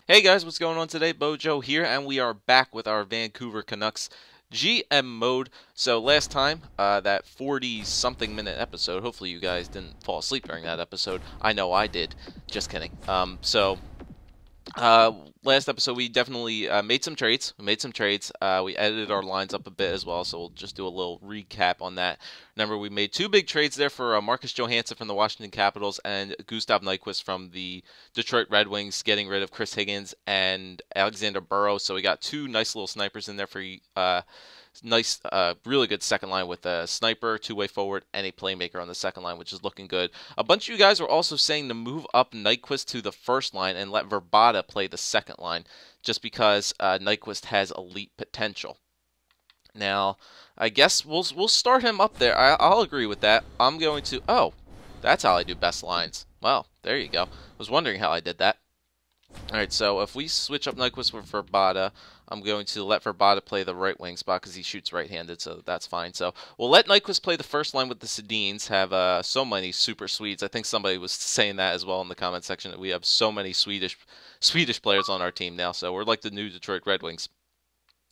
Hey guys, what's going on today? BOJoeKO here, and we are back with our Vancouver Canucks GM mode. So last time, that 40-something minute episode, hopefully you guys didn't fall asleep during that episode. I know I did. Just kidding. Uh, Last episode we definitely made some trades. We edited our lines up a bit as well, so we'll just do a little recap on that. Remember, we made two big trades there for Marcus Johansson from the Washington Capitals and Gustav Nyquist from the Detroit Red Wings, getting rid of Chris Higgins and Alexander Burrows. So we got two nice little snipers in there for really good second line with a sniper, two-way forward, and a playmaker on the second line, which is looking good. A bunch of you guys were also saying to move up Nyquist to the first line and let Verbata play the second line, just because Nyquist has elite potential. Now, I guess we'll start him up there. I'll agree with that. I'm going to. Oh, that's how I do best lines. Well, there you go. I was wondering how I did that. Alright, so if we switch up Nyquist with Verbata, I'm going to let Verbata play the right wing spot because he shoots right-handed, so that's fine. So we'll let Nyquist play the first line with the Sedins, have so many super Swedes. I think somebody was saying that as well in the comment section, that we have so many Swedish players on our team now, so we're like the new Detroit Red Wings.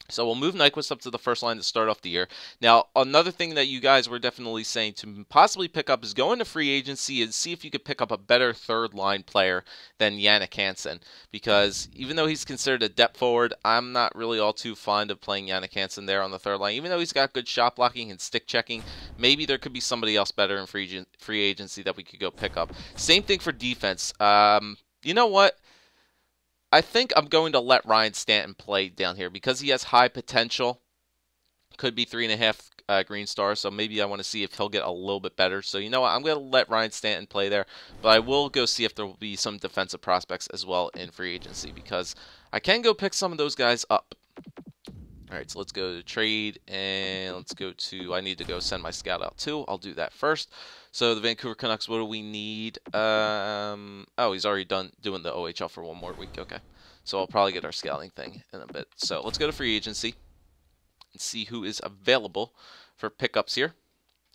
So we'll move Nyquist up to the first line to start off the year. Now, another thing that you guys were definitely saying to possibly pick up is go into free agency and see if you could pick up a better third line player than Jannik Hansen. Because even though he's considered a depth forward, I'm not really all too fond of playing Jannik Hansen there on the third line. Even though he's got good shot blocking and stick checking, maybe there could be somebody else better in free agency that we could go pick up. Same thing for defense. You know what? I think I'm going to let Ryan Stanton play down here because he has high potential. Could be 3.5 green stars, so maybe I want to see if he'll get a little bit better. So you know what? I'm going to let Ryan Stanton play there, but I will go see if there will be some defensive prospects as well in free agency because I can go pick some of those guys up. All right, so let's go to trade, and let's go to, I need to go send my scout out too. I'll do that first. So the Vancouver Canucks, what do we need? Oh, he's already done doing the OHL for one more week. Okay, so I'll probably get our scouting thing in a bit. So let's go to free agency and see who is available for pickups here,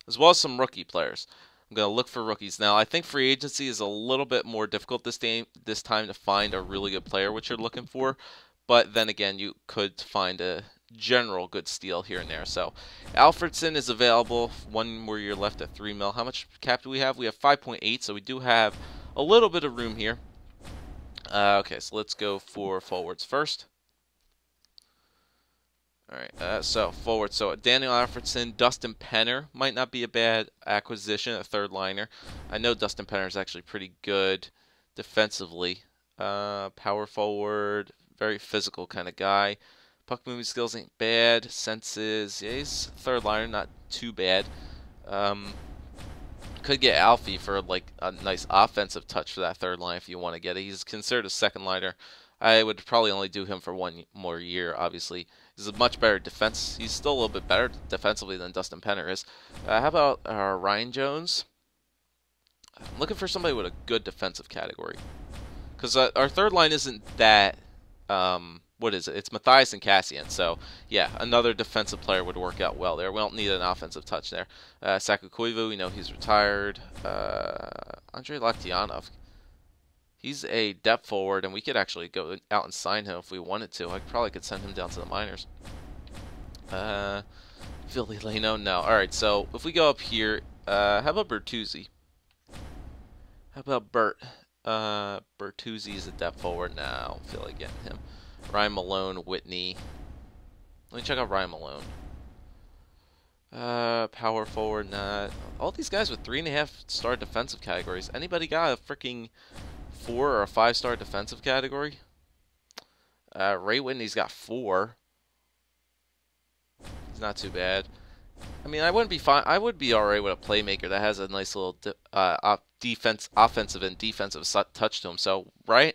as well as some rookie players. I'm going to look for rookies. Now, I think free agency is a little bit more difficult this time to find a really good player, which you're looking for. But then again, you could find a general good steal here and there. So Alfredsson is available. 1 more year left at 3 mil. How much cap do we have? We have 5.8, so we do have a little bit of room here. Okay, so let's go for forwards first. All right, so forward. So Daniel Alfredsson, Dustin Penner might not be a bad acquisition, a third liner. I know Dustin Penner is actually pretty good defensively. Power forward, very physical kind of guy. Puck moving skills ain't bad. Senses, yeah, he's third liner, not too bad. Could get Alfie for like a nice offensive touch for that third line if you want to get it. He's considered a second liner. I would probably only do him for 1 more year, obviously. He's a much better defense. He's still a little bit better defensively than Dustin Penner is. How about Ryan Jones? I'm looking for somebody with a good defensive category. Because our third line isn't that... what is it? It's Matthias and Cassian. So, yeah, another defensive player would work out well there. We don't need an offensive touch there. Saku Koivu, we know he's retired. Andrei Laktianov. He's a depth forward, and we could actually go out and sign him if we wanted to. I probably could send him down to the minors. Philly Leno, no. Alright, so if we go up here, how about Bertuzzi? How about Bert? Bertuzzi is a depth forward now. I don't feel like getting him. Ryan Malone, Whitney. Let me check out Ryan Malone. Power forward, not. All these guys with 3.5-star defensive categories. Anybody got a freaking 4 or a 5-star defensive category? Ray Whitney's got 4. He's not too bad. I mean, I wouldn't be fine. I would be alright with a playmaker that has a nice little offensive and defensive touch to him. So, Ray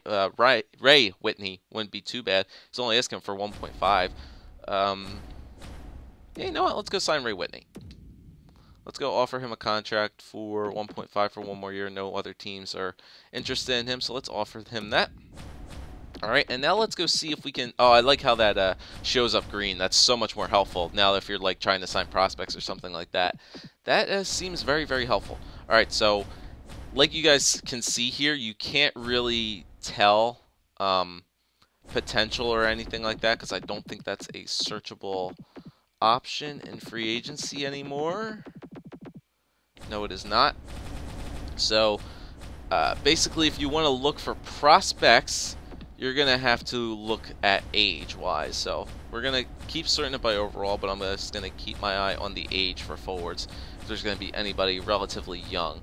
Whitney wouldn't be too bad. He's only asking for 1.5. Yeah, you know what? Let's go sign Ray Whitney. Let's go offer him a contract for 1.5 for 1 more year. No other teams are interested in him, so let's offer him that. All right, and now let's go see if we can... Oh, I like how that shows up green. That's so much more helpful now if you're like trying to sign prospects or something like that. That seems very, very helpful. All right, so like you guys can see here, you can't really tell potential or anything like that, because I don't think that's a searchable option in free agency anymore. No, it is not. So basically, if you want to look for prospects, you're going to have to look at age-wise. So we're going to keep sorting it by overall, but I'm just going to keep my eye on the age for forwards, if there's going to be anybody relatively young.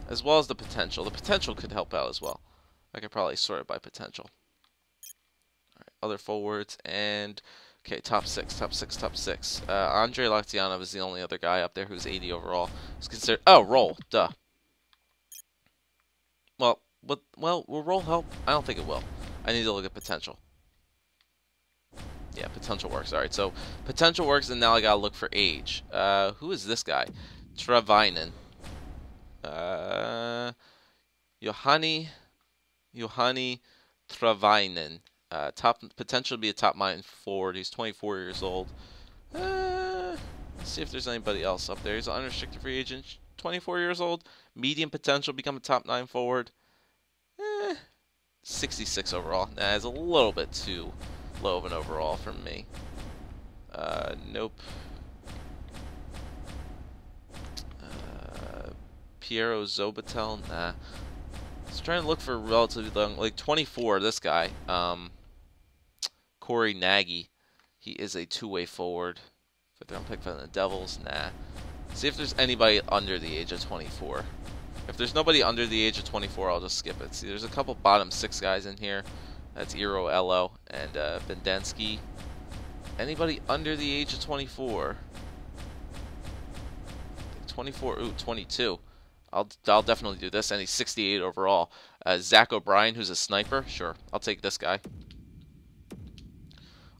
As well as the potential. The potential could help out as well. I could probably sort it by potential. All right, other forwards, and okay, top six. Andre Laktianov is the only other guy up there who's 80 overall. It's considered. Oh, roll. Duh. Well, will roll help? I don't think it will. I need to look at potential. Yeah, potential works. All right, so potential works, and now I gotta look for age. Who is this guy? Travainen. Johanni Travainen. Top potential to be a top line forward. He's 24 years old. Let's see if there's anybody else up there. He's an unrestricted free agent. 24 years old. Medium potential, become a top 9 forward. 66 overall. Nah, it's a little bit too low of an overall for me. Nope. Piero Zobatel. Nah. Just trying to look for relatively young, like 24. This guy, Corey Nagy. He is a two-way forward. Fifth round pick from the Devils. Nah. See if there's anybody under the age of 24. If there's nobody under the age of 24, I'll just skip it. See, there's a couple bottom 6 guys in here. That's Eero Elo and Vendensky. Anybody under the age of 24? 24. Ooh, 22. I'll definitely do this. And he's 68 overall. Zach O'Brien, who's a sniper. Sure, I'll take this guy.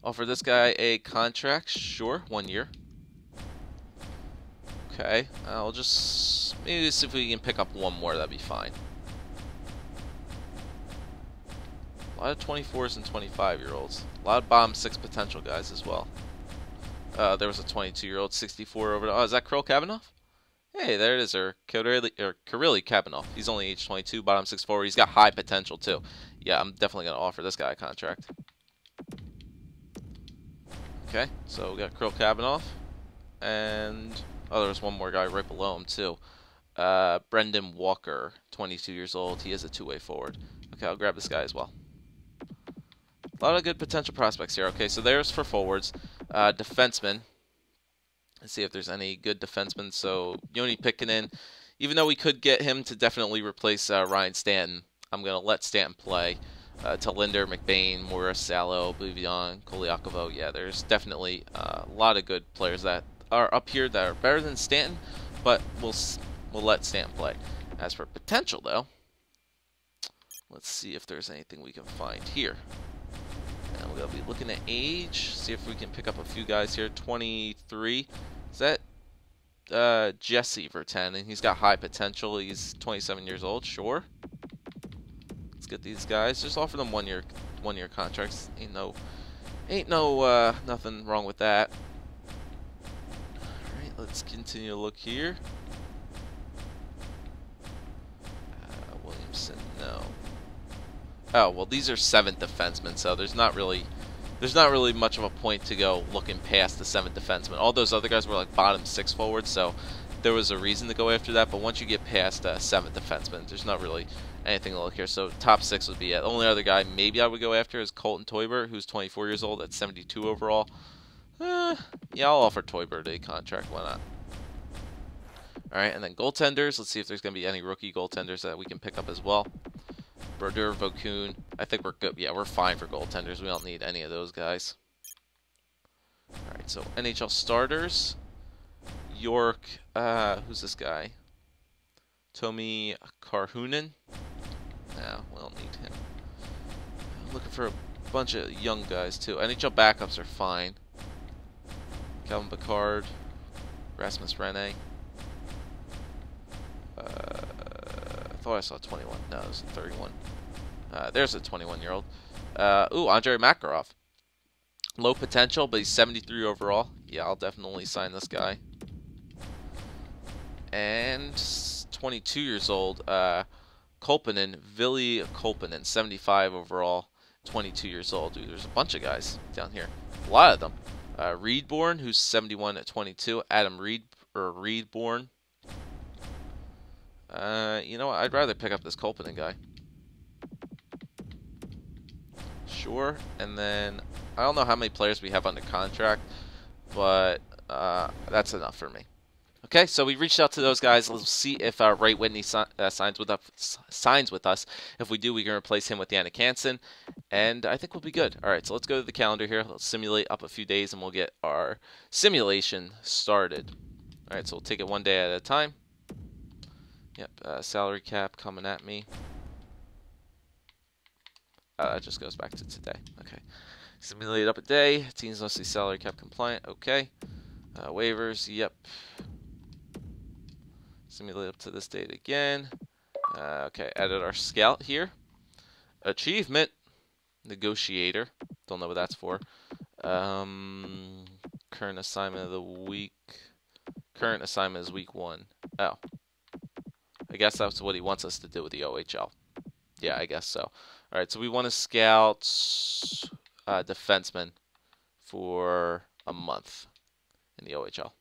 Offer this guy a contract. Sure, 1 year. Okay, I'll just maybe see if we can pick up one more. That'd be fine. A lot of 24s and 25-year-olds. A lot of bottom 6 potential guys as well. There was a 22-year-old, 64 over. Oh, is that Kirill Kabanov? Hey, there it is. Or Kirill Kabanov. He's only age 22, bottom 6 forward. He's got high potential too. Yeah, I'm definitely gonna offer this guy a contract. Okay, so we got Kirill Kabanov, and oh, there's one more guy right below him too. Brendan Walker, 22 years old. He is a two-way forward. Okay, I'll grab this guy as well. A lot of good potential prospects here. Okay, so there's for forwards. Defensemen. Let's see if there's any good defensemen. So Joni Pikkinen, even though we could get him to definitely replace Ryan Stanton, I'm going to let Stanton play. Talinder, McBain, Morris, Salo, Bouvion, Koliakovo. Yeah, there's definitely a lot of good players that are up here that are better than Stanton, but we'll let Stanton play. As for potential, though, let's see if there's anything we can find here. And we're going to be looking at age, see if we can pick up a few guys here. 23. Is that Jesse Vertanen? He's got high potential. He's 27 years old. Sure. Let's get these guys. Just offer them one year contracts. Ain't no nothing wrong with that. All right, let's continue to look here. Williamson, no. Oh, well, these are 7th defensemen, so there's not really much of a point to go looking past the 7th defenseman. All those other guys were like bottom 6 forwards, so there was a reason to go after that. But once you get past 7th defenseman, there's not really anything to look here. So top 6 would be it. The only other guy maybe I would go after is Colton Toiber, who's 24 years old at 72 overall. Yeah, I'll offer Toiber a contract. Why not? All right, and then goaltenders. Let's see if there's going to be any rookie goaltenders that we can pick up as well. Brodeur, Vokun. I think we're good. Yeah, we're fine for goaltenders. We don't need any of those guys. All right, so NHL starters. York. Who's this guy? Tomi Karhunen. No, we don't need him. I'm looking for a bunch of young guys too. NHL backups are fine. Calvin Pickard, Rasmus Rene. I thought I saw 21. No, it was 31. There's a 21-year-old. Ooh, Andrei Makarov. Low potential, but he's 73 overall. Yeah, I'll definitely sign this guy. And 22 years old. Kolpanen, Ville Kolpanen, 75 overall, 22 years old. Dude, there's a bunch of guys down here. A lot of them. Reedborn, who's 71 at 22. Adam Reedborn. You know what? I'd rather pick up this Kolpanen guy. Sure. And then I don't know how many players we have under contract, but that's enough for me. Okay, so we reached out to those guys. Let's see if Ray Whitney signs with us. If we do, we can replace him with Yannick Hansen, and I think we'll be good. All right, so let's go to the calendar here. Let's simulate up a few days, and we'll get our simulation started. All right, so we'll take it one day at a time. Yep, salary cap coming at me. That just goes back to today. Okay, simulate up a day. Teams must be salary cap compliant. Okay, waivers. Yep. Simulate up to this date again. Okay, edit our scout here. Achievement. Negotiator. Don't know what that's for. Current assignment of the week. Current assignment is week 1. Oh. I guess that's what he wants us to do with the OHL. Yeah, I guess so. Alright, so we want to scout defenseman for a month in the OHL.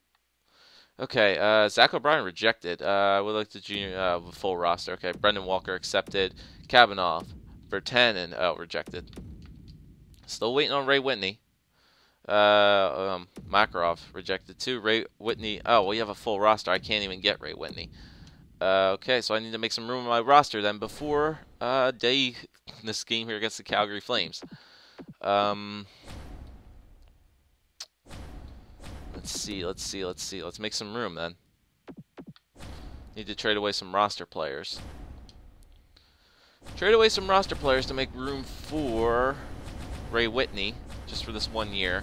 Okay, Zach O'Brien rejected. Would like the junior full roster. Okay, Brendan Walker accepted. Kavanaugh, Bertanen, rejected. Still waiting on Ray Whitney. Makarov rejected too. Ray Whitney. Oh, well, you have a full roster. I can't even get Ray Whitney. Okay, so I need to make some room on my roster then before this game here against the Calgary Flames. Let's see. Let's make some room then. Need to trade away some roster players. Trade away some roster players to make room for Ray Whitney, just for this 1 year.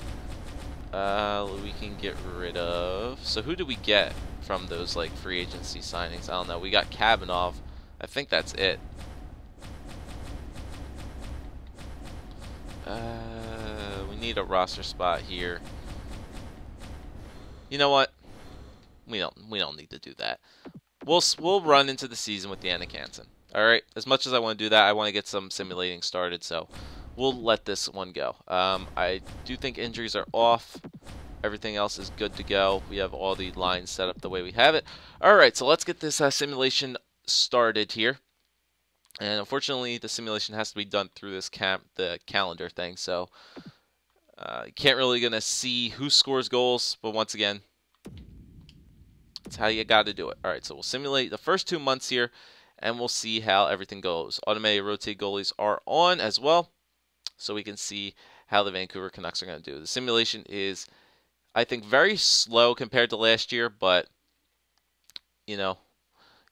We can get rid of... So who do we get from those like free agency signings? I don't know. We got Kavanaugh. I think that's it. We need a roster spot here. You know what? We don't need to do that. We'll run into the season with Yannick Hansen. All right. As much as I want to do that, I want to get some simulating started. So we'll let this one go. I do think injuries are off. Everything else is good to go. We have all the lines set up the way we have it. All right. So let's get this simulation started here. And unfortunately, the simulation has to be done through this the calendar thing. So you can't really gonna see who scores goals, but once again, that's how you got to do it. All right, so we'll simulate the first 2 months here, and we'll see how everything goes. Automated rotate goalies are on as well, so we can see how the Vancouver Canucks are going to do. The simulation is, I think, very slow compared to last year, but you know,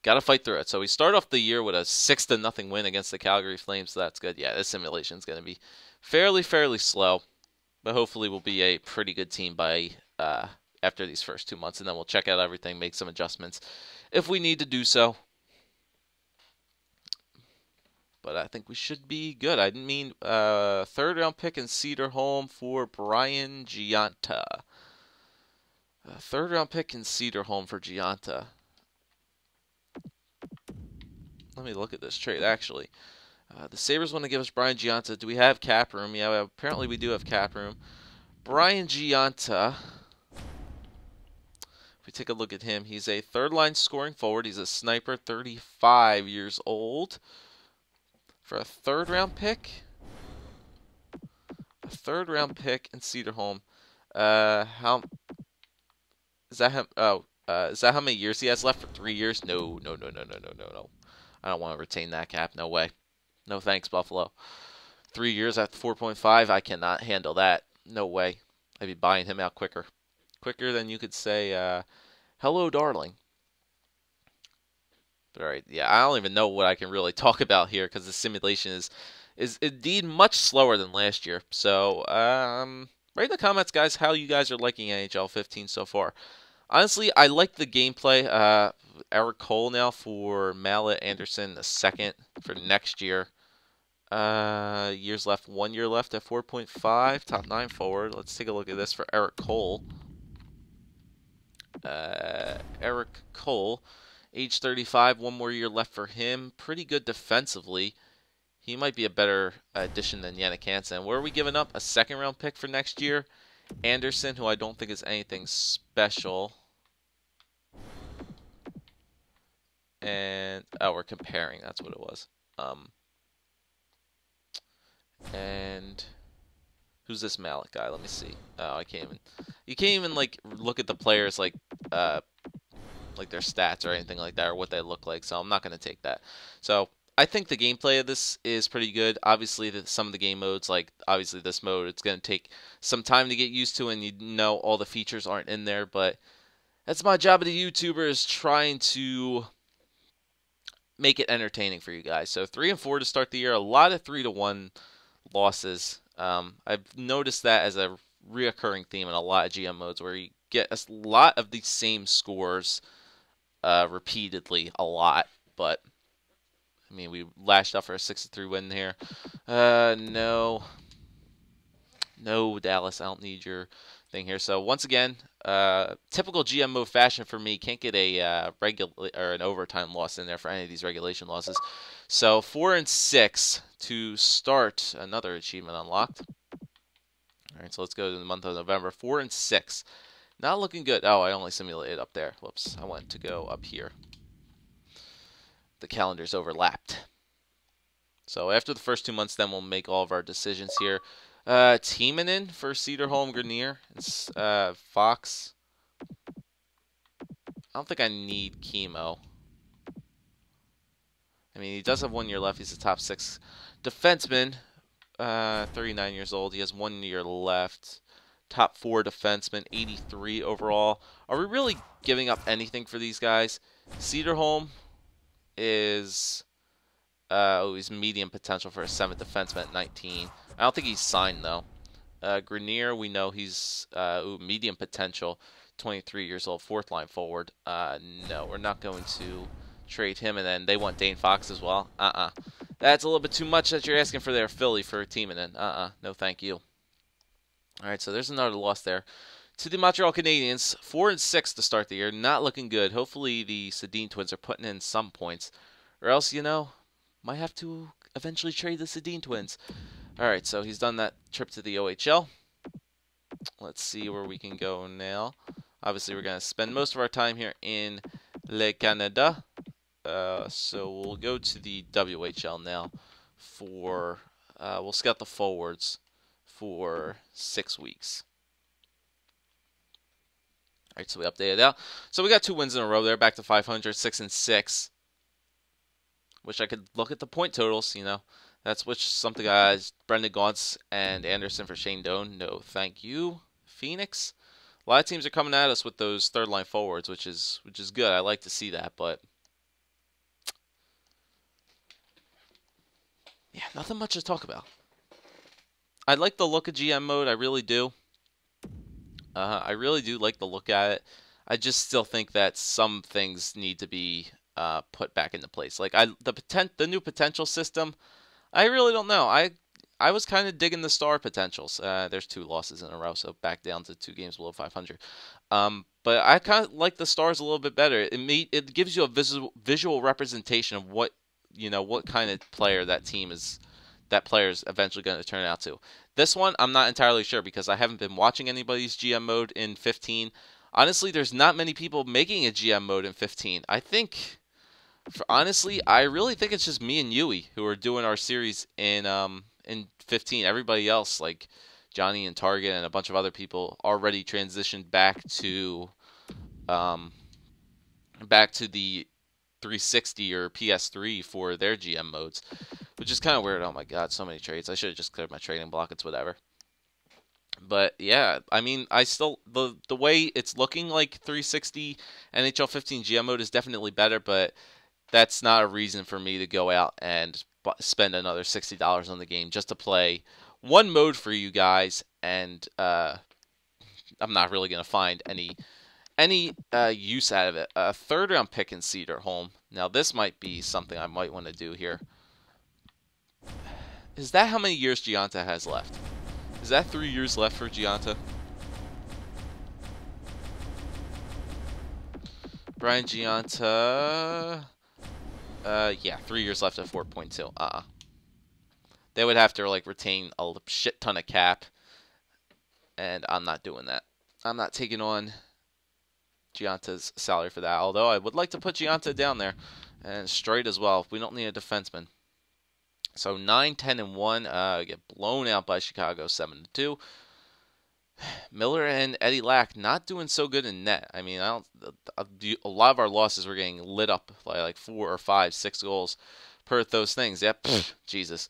got to fight through it. So we start off the year with a 6-0 win against the Calgary Flames, so that's good. Yeah, this simulation is going to be fairly slow. But hopefully we'll be a pretty good team by after these first 2 months, and then we'll check out everything, make some adjustments if we need to do so. But I think we should be good. I didn't mean 3rd round pick in Cedar Home for Brian Gionta. 3rd round pick in Cedar Home for Gionta. Let me look at this trade actually. The Sabres want to give us Brian Gionta. Do we have cap room? Yeah, apparently we do have cap room. Brian Gionta. If we take a look at him, he's a 3rd-line scoring forward. He's a sniper, 35 years old. For a 3rd-round pick? A 3rd-round pick in Cedar Home. How... Is that him? Oh, is that how many years he has left? For 3 years? No. I don't want to retain that cap. No way. No thanks, Buffalo. 3 years at 4.5, I cannot handle that. No way. I'd be buying him out quicker. Quicker than you could say, hello, darling. But all right, yeah, I don't even know what I can really talk about here because the simulation is indeed much slower than last year. So, write in the comments, guys, how you guys are liking NHL 15 so far. Honestly, I like the gameplay. Eric Cole now for Mallet Anderson, the 2nd for next year. Years left, 1 year left at 4.5, top 9 forward. Let's take a look at this for Eric Cole. Eric Cole Age 35, 1 more year left for him. Pretty good defensively. He might be a better addition than Jannik Hansen. Where are we giving up? A second-round pick for next year? Anderson, who I don't think is anything special. And, oh, we're comparing. That's what it was. And who's this Malik guy? Let me see. Oh, I can't even. You can't even like look at the players like their stats or anything like that or what they look like. So I'm not gonna take that. So I think the gameplay of this is pretty good. Obviously, some of the game modes, like obviously this mode, it's gonna take some time to get used to, and you know all the features aren't in there. But that's my job as a YouTuber, is trying to make it entertaining for you guys. So 3 and 4 to start the year. A lot of 3-1 losses. I've noticed that as a reoccurring theme in a lot of GM modes, where you get a lot of the same scores repeatedly a lot. But I mean, we lashed out for a 6-3 win here. No, Dallas, I don't need your thing here. So once again, typical GM mode fashion for me, can't get a an overtime loss in there for any of these regulation losses. So 4 and 6 to start. Another achievement unlocked. All right, so let's go to the month of November. 4 and 6, not looking good. Oh, I only simulated up there. Whoops, I want to go up here. The calendars overlapped. So after the first 2 months, then we'll make all of our decisions here. Timonen for Cedarholm, Grenier. It's Fox. I don't think I need chemo. I mean, he does have 1 year left. He's a top 6 defenseman. 39 years old. He has 1 year left. Top 4 defenseman, 83 overall. Are we really giving up anything for these guys? Cedarholm is he's medium potential for a 7th defenseman at 19. I don't think he's signed though. Grenier, we know he's medium potential, 23 years old, 4th line forward. No, we're not going to trade him. And then they want Dane Fox as well. That's a little bit too much that you're asking for there, Philly, for a team. And then no, thank you. All right, so there's another loss there to the Montreal Canadiens. 4 and 6 to start the year, not looking good. Hopefully the Sedin twins are putting in some points, or else, you know, might have to eventually trade the Sedin twins. All right, so he's done that trip to the OHL. Let's see where we can go now. Obviously, we're going to spend most of our time here in Le Canada. So we'll go to the WHL now for, we'll scout the forwards for 6 weeks. All right, so we updated that. So we got 2 wins in a row there, back to 500, 6 and 6. Wish I could look at the point totals, you know. That's something guys, Brendan Gaunce and Anderson for Shane Doan. No, thank you. Phoenix. A lot of teams are coming at us with those 3rd line forwards, which is good. I like to see that, but yeah, nothing much to talk about. I like the look of GM mode. I really do. I really do like the look at it. I just still think that some things need to be put back into place. Like the new potential system, I really don't know. I was kind of digging the star potentials. There's 2 losses in a row, so back down to 2 games below 500. But I kind of like the stars a little bit better. It gives you a visual representation of what kind of player that player is eventually going to turn out to. This one, I'm not entirely sure because I haven't been watching anybody's GM mode in 15. Honestly, there's not many people making a GM mode in 15. I really think it's just me and Yui who are doing our series in 15. Everybody else, like Johnny and Target and a bunch of other people, already transitioned back to the 360 or PS3 for their GM modes, which is kind of weird. Oh my god, so many trades. I should have just cleared my trading block. It's whatever. But yeah, I mean, I still the way it's looking like 360 NHL 15 GM mode is definitely better, but that's not a reason for me to go out and spend another $60 on the game just to play one mode for you guys, and I'm not really gonna find any use out of it. A 3rd round pick in Cedarholm. Now this might be something I might want to do here. Is that how many years Gianta has left? Is that 3 years left for Gianta? Brian Giunta. Yeah, 3 years left at 4.2. They would have to like retain a shit ton of cap, and I'm not doing that. I'm not taking on Giunta's salary for that. Although I would like to put Giunta down there, and straight as well. We don't need a defenseman. So 9, 10, and 1. Get blown out by Chicago 7-2. Miller and Eddie Lack not doing so good in net. I mean, a lot of our losses were getting lit up by like 4 or 5, 6 goals per those things. Yep, Jesus.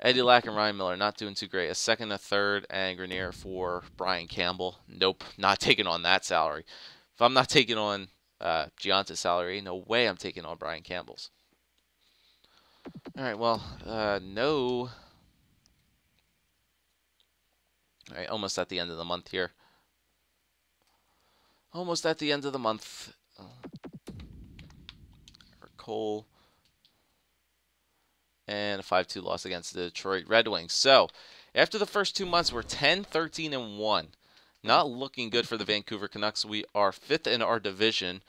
Eddie Lack and Ryan Miller not doing too great. A second, a third, and Grenier for Brian Campbell. Nope, not taking on that salary. If I'm not taking on Giunta's salary, no way I'm taking on Brian Campbell's. All right, well, no. All right, almost at the end of the month here. Almost at the end of the month. Cole. And a 5-2 loss against the Detroit Red Wings. So, after the first 2 months, we're 10, 13, and 1. Not looking good for the Vancouver Canucks. We are 5th in our division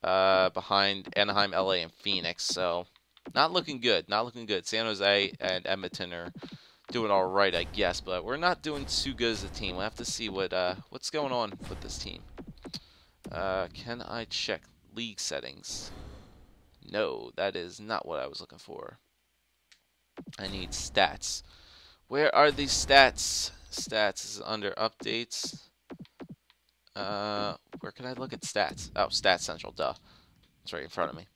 behind Anaheim, LA, and Phoenix. So, not looking good. Not looking good. San Jose and Edmonton are doing all right, I guess, but we're not doing too good as a team. We'll have to see what's going on with this team. Can I check league settings? No, that is not what I was looking for. I need stats. Where are these stats? Stats is under updates. Where can I look at stats? Oh, Stats Central, duh. It's right in front of me.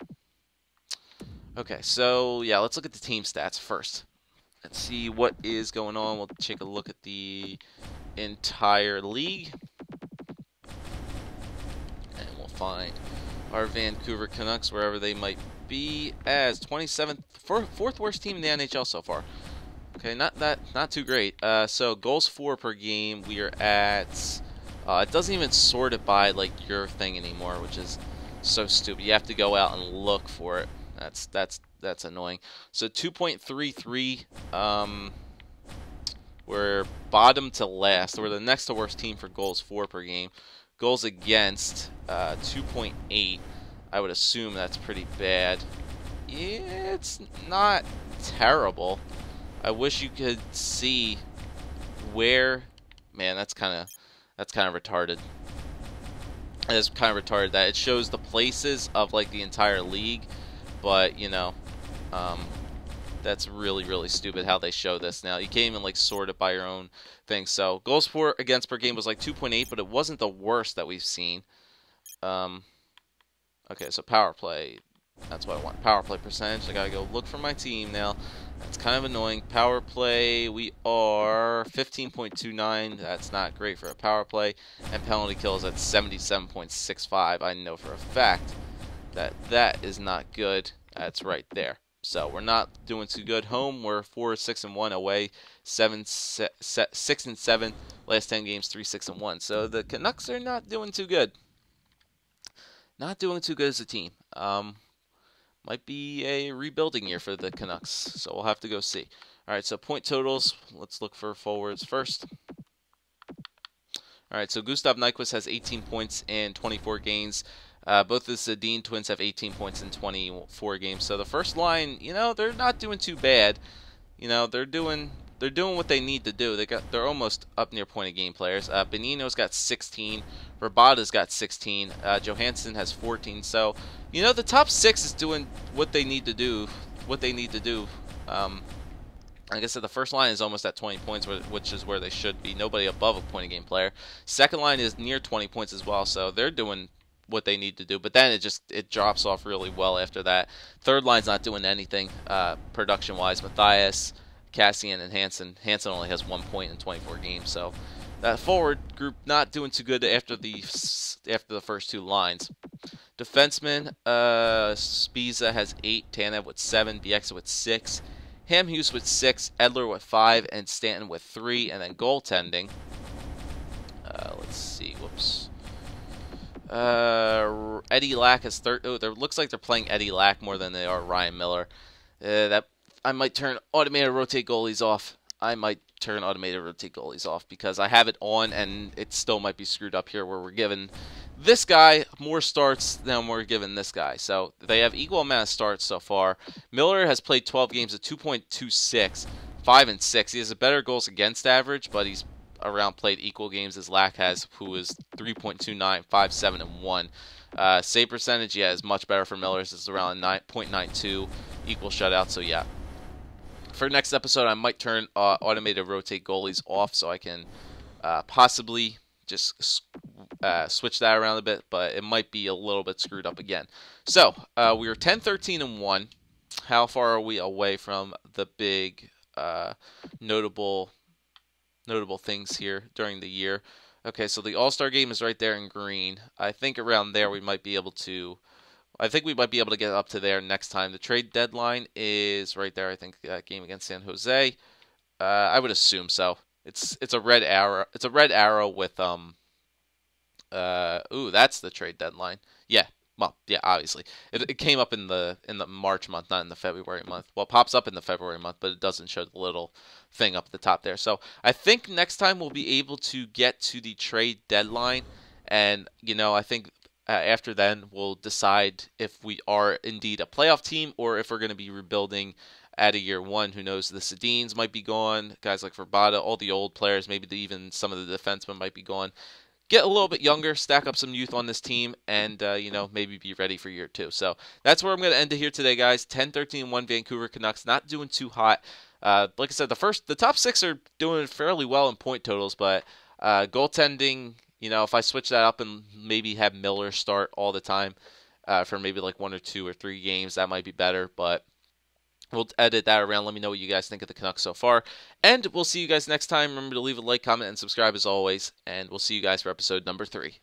Okay, so yeah, let's look at the team stats first. Let's see what is going on. We'll take a look at the entire league. And we'll find our Vancouver Canucks, wherever they might be, as 27th, fourth worst team in the NHL so far. Okay, not too great. So goals for per game, we are at. It doesn't even sort it by like your thing anymore, which is so stupid. You have to go out and look for it. That's annoying. So 2.33. We're bottom to last. We're the next to worst team for goals for per game. Goals against 2.8. I would assume that's pretty bad. Yeah, it's not terrible. I wish you could see where. Man, that's kind of retarded. It's kind of retarded that it shows the places of like the entire league, but you know, that's really stupid how they show this now. You can't even like sort it by your own thing. So goals for against per game was like 2.8, but it wasn't the worst that we've seen. Okay, so power play. That's what I want. Power play percentage. I gotta go look for my team now. That's kind of annoying. Power play, we are 15.29. That's not great for a power play. And penalty kills at 77.65. I know for a fact that that is not good. That's right there. So we're not doing too good. Home, we're 4-6-1. Away, 6-7. Last 10 games, 3-6-1. So the Canucks are not doing too good. Not doing too good as a team. Might be a rebuilding year for the Canucks, so we'll have to go see. All right, so point totals. Let's look for forwards first. All right, so Gustav Nyquist has 18 points in 24 games. Both the Sedin twins have 18 points in 24 games. So the first line, you know, they're not doing too bad. You know, they're doing what they need to do. They're almost up near point of game players. Benino's got 16. Rabada's got 16. Johansson has 14. So, you know, the top 6 is doing what they need to do. Like I said, the first line is almost at 20 points, which is where they should be. Nobody above a point of game player. Second line is near 20 points as well. So they're doing what they need to do, but then it drops off really well after that. Third line's not doing anything production wise. Matthias, Cassian, and Hansen. Hansen only has 1 point in 24 games, so that forward group not doing too good after the first two lines. Defensemen, Spiza has 8, Tanev with 7, Bieksa with 6, Hamhuis with 6, Edler with 5, and Stanton with 3, and then goaltending. Let's see, whoops. Eddie Lack has 3. Oh, there looks like they're playing Eddie Lack more than they are Ryan Miller. That I might turn automated rotate goalies off. I might turn automated rotate goalies off because I have it on and it still might be screwed up here where we're giving this guy more starts than we're giving this guy. So they have equal amount of starts so far. Miller has played 12 games at 2.26, 5-6. He has a better goals against average, but he's around played equal games as Lack has, who is 3.29, 5-7-1. Save percentage, yeah, is much better for Miller's. It's around 9.92, equal shutout. So yeah, for next episode, I might turn automated rotate goalies off so I can possibly just switch that around a bit, but it might be a little bit screwed up again. So we are 10-13-1. How far are we away from the big notable things here during the year? Okay, so the All-Star game is right there in green. I think around there we might be able to. I think we might be able to get up to there next time. The trade deadline is right there. I think that game against San Jose. I would assume so. It's a red arrow. It's a red arrow with ooh, that's the trade deadline. Yeah. Well, yeah, obviously. It came up in the March month, not in the February month. Well, it pops up in the February month, but it doesn't show the little thing up at the top there. So I think next time we'll be able to get to the trade deadline, and I think after then we'll decide if we are indeed a playoff team or if we're going to be rebuilding at a year one. Who knows? The Sedins might be gone. Guys like Verbata, all the old players, maybe even some of the defensemen might be gone. Get a little bit younger, stack up some youth on this team, and, maybe be ready for year two. So that's where I'm going to end it here today, guys. 10-13-1 Vancouver Canucks, not doing too hot. Like I said, the top six are doing fairly well in point totals, but goaltending, if I switch that up and maybe have Miller start all the time for maybe like 1 or 2 or 3 games, that might be better, but we'll edit that around. Let me know what you guys think of the Canucks so far. And we'll see you guys next time. Remember to leave a like, comment, and subscribe as always. And we'll see you guys for episode number 3.